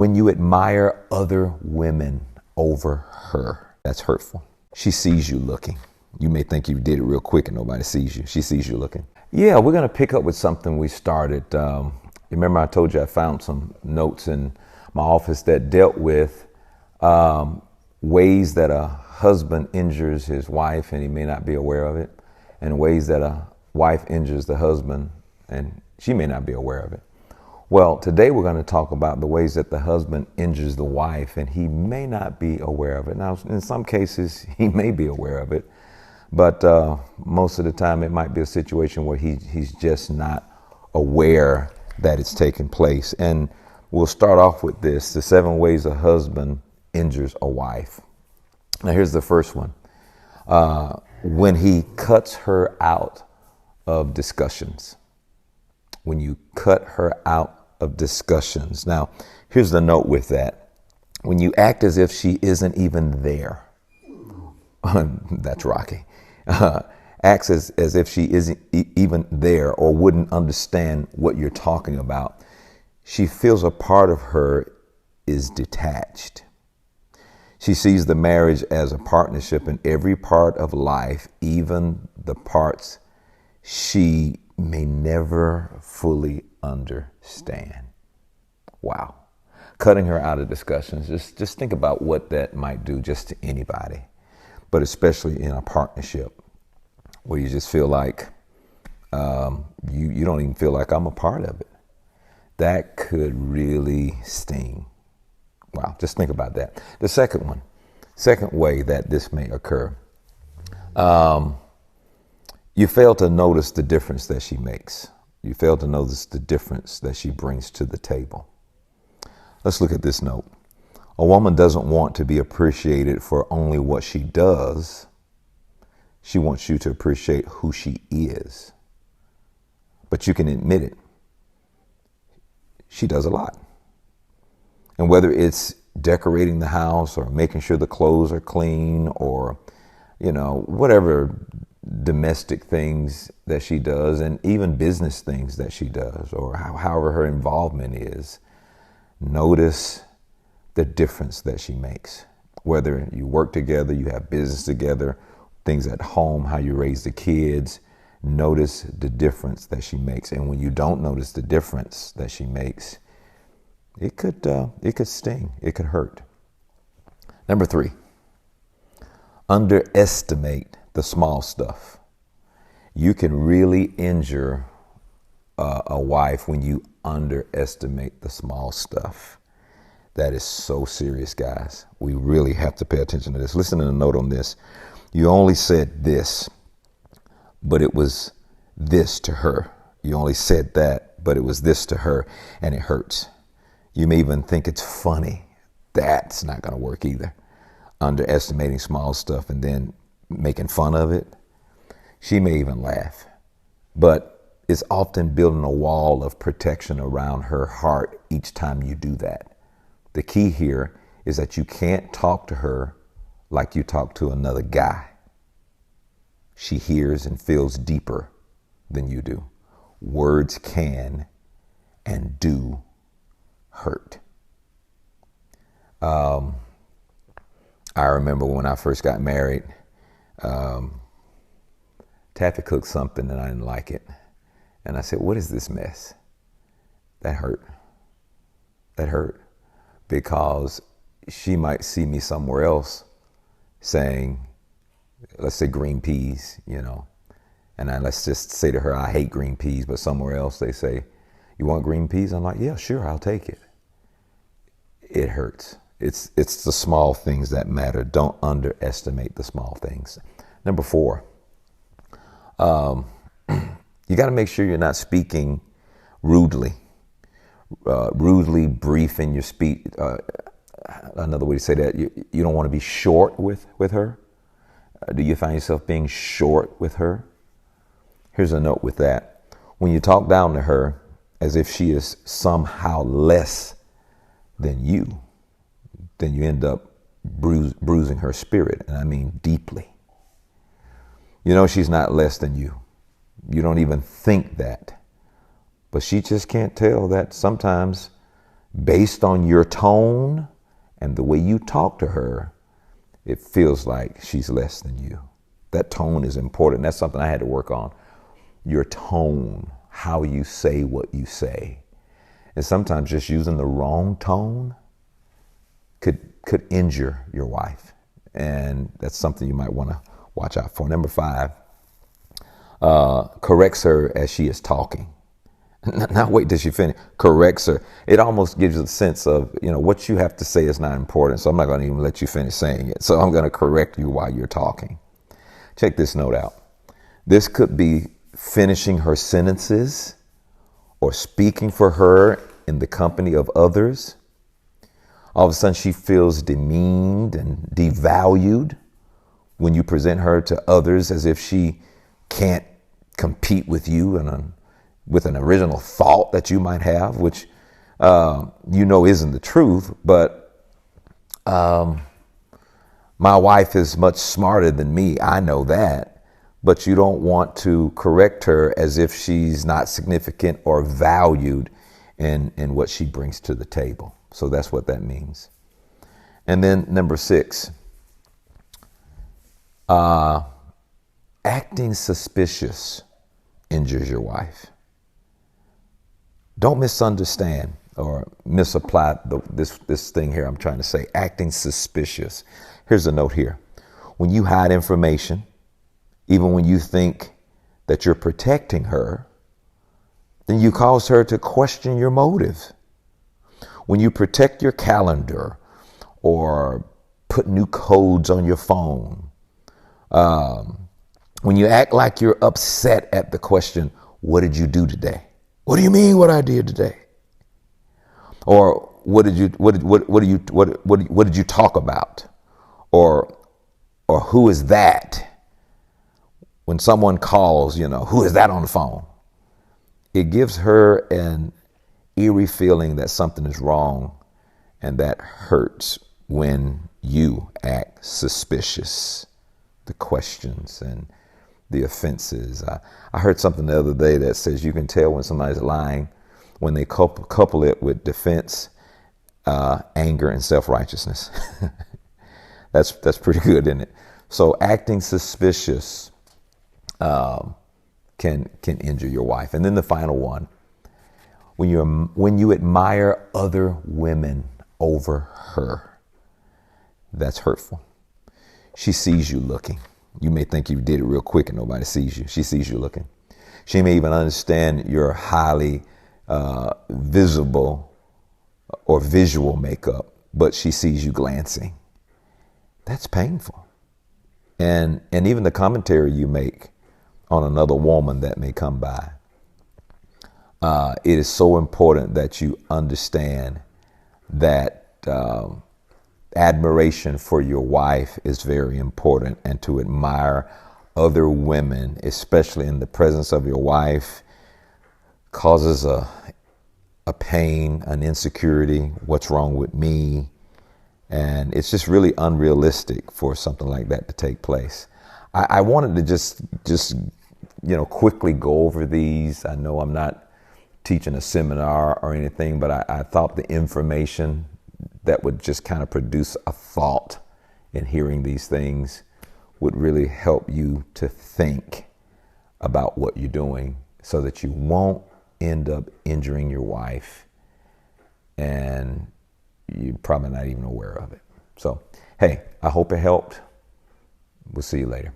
When you admire other women over her, that's hurtful. She sees you looking. You may think you did it real quick and nobody sees you. She sees you looking. Yeah, we're going to pick up with something we started. Remember I told you I found some notes in my office that dealt with ways that a husband injures his wife and he may not be aware of it, and ways that a wife injures the husband and she may not be aware of it. Well, today we're going to talk about the ways that the husband injures the wife and he may not be aware of it. Now, in some cases, he may be aware of it, but most of the time it might be a situation where he's just not aware that it's taking place. And we'll start off with this, the 7 ways a husband injures a wife. Now, here's the first one. When he cuts her out of discussions. When you cut her out of discussions. Now, here's the note with that. When you act as if she isn't even there. That's Rocky. Acts as if she isn't even there or wouldn't understand what you're talking about. She feels a part of her is detached. She sees the marriage as a partnership in every part of life, even the parts she may never fully understand. Wow. Cutting her out of discussions. Just think about what that might do just to anybody, but especially in a partnership where you just feel like you don't even feel like I'm a part of it. That could really sting. Wow, just think about that. The second way that this may occur, you fail to notice the difference that she makes. You fail to notice the difference that she brings to the table. Let's look at this note. A woman doesn't want to be appreciated for only what she does. She wants you to appreciate who she is. But you can admit it. She does a lot. And whether it's decorating the house or making sure the clothes are clean or, whatever domestic things that she does and even business things that she does or however her involvement is, notice the difference that she makes. Whether you work together, you have business together, things at home, how you raise the kids, notice the difference that she makes. And when you don't notice the difference that she makes, it could sting. It could hurt. Number 3, underestimate the small stuff. You can really injure a wife when you underestimate the small stuff. That is so serious, guys. We really have to pay attention to this. Listen to the note on this. You only said this, but it was this to her. You only said that, but it was this to her, and it hurts. You may even think it's funny. That's not going to work either. Underestimating small stuff and then making fun of it. She may even laugh, but it's often building a wall of protection around her heart each time you do that. The key here is that you can't talk to her like you talk to another guy. She hears and feels deeper than you do. Words can and do hurt. I remember when I first got married, Taffy cooked something and I didn't like it. And I said, what is this mess? That hurt. That hurt. Because she might see me somewhere else saying, let's say green peas, and let's just say to her, I hate green peas, but somewhere else they say, you want green peas? I'm like, yeah, sure, I'll take it. It hurts. It's the small things that matter. Don't underestimate the small things. Number 4, you got to make sure you're not speaking rudely. Rudely brief in your speech. Another way to say that, you don't want to be short with her. Do you find yourself being short with her? Here's a note with that. When you talk down to her as if she is somehow less than you, then you end up bruising her spirit, and I mean deeply. She's not less than you. You don't even think that. But she just can't tell that sometimes based on your tone and the way you talk to her, it feels like she's less than you. That tone is important. That's something I had to work on. Your tone, how you say what you say. And sometimes just using the wrong tone could injure your wife. And that's something you might want to watch out for. Number 5, corrects her as she is talking. Not wait till she finish. Corrects her. It almost gives you the sense of, what you have to say is not important. So I'm not going to even let you finish saying it. So I'm going to correct you while you're talking. Check this note out. This could be finishing her sentences or speaking for her in the company of others. All of a sudden she feels demeaned and devalued when you present her to others as if she can't compete with you with an original thought that you might have, which isn't the truth. But my wife is much smarter than me. I know that. But you don't want to correct her as if she's not significant or valued in what she brings to the table. So that's what that means. And then number 6, acting suspicious injures your wife. Don't misunderstand or misapply this thing here I'm trying to say. Acting suspicious. Here's a note here. When you hide information, even when you think that you're protecting her, then you cause her to question your motive. When you protect your calendar or put new codes on your phone, when you act like you're upset at the question, what did you do today? What do you mean what I did today? Or what did you talk about? Or who is that? When someone calls, who is that on the phone? It gives her an eerie feeling that something is wrong, and that hurts when you act suspicious. The questions and the offenses. I heard something the other day that says you can tell when somebody's lying when they couple it with defense, anger, and self-righteousness. That's pretty good, isn't it? So acting suspicious can injure your wife. And then the final one, when you admire other women over her, that's hurtful. She sees you looking. You may think you did it real quick and nobody sees you. She sees you looking. She may even understand your highly visible or visual makeup, but she sees you glancing. That's painful. And even the commentary you make on another woman that may come by. It is so important that you understand that admiration for your wife is very important, and to admire other women, especially in the presence of your wife, causes a pain, an insecurity. What's wrong with me? And it's just really unrealistic for something like that to take place. I wanted to just quickly go over these. I know I'm not teaching a seminar or anything, but I thought the information that would just kind of produce a thought in hearing these things would really help you to think about what you're doing so that you won't end up injuring your wife and you're probably not even aware of it. So, hey, I hope it helped. We'll see you later.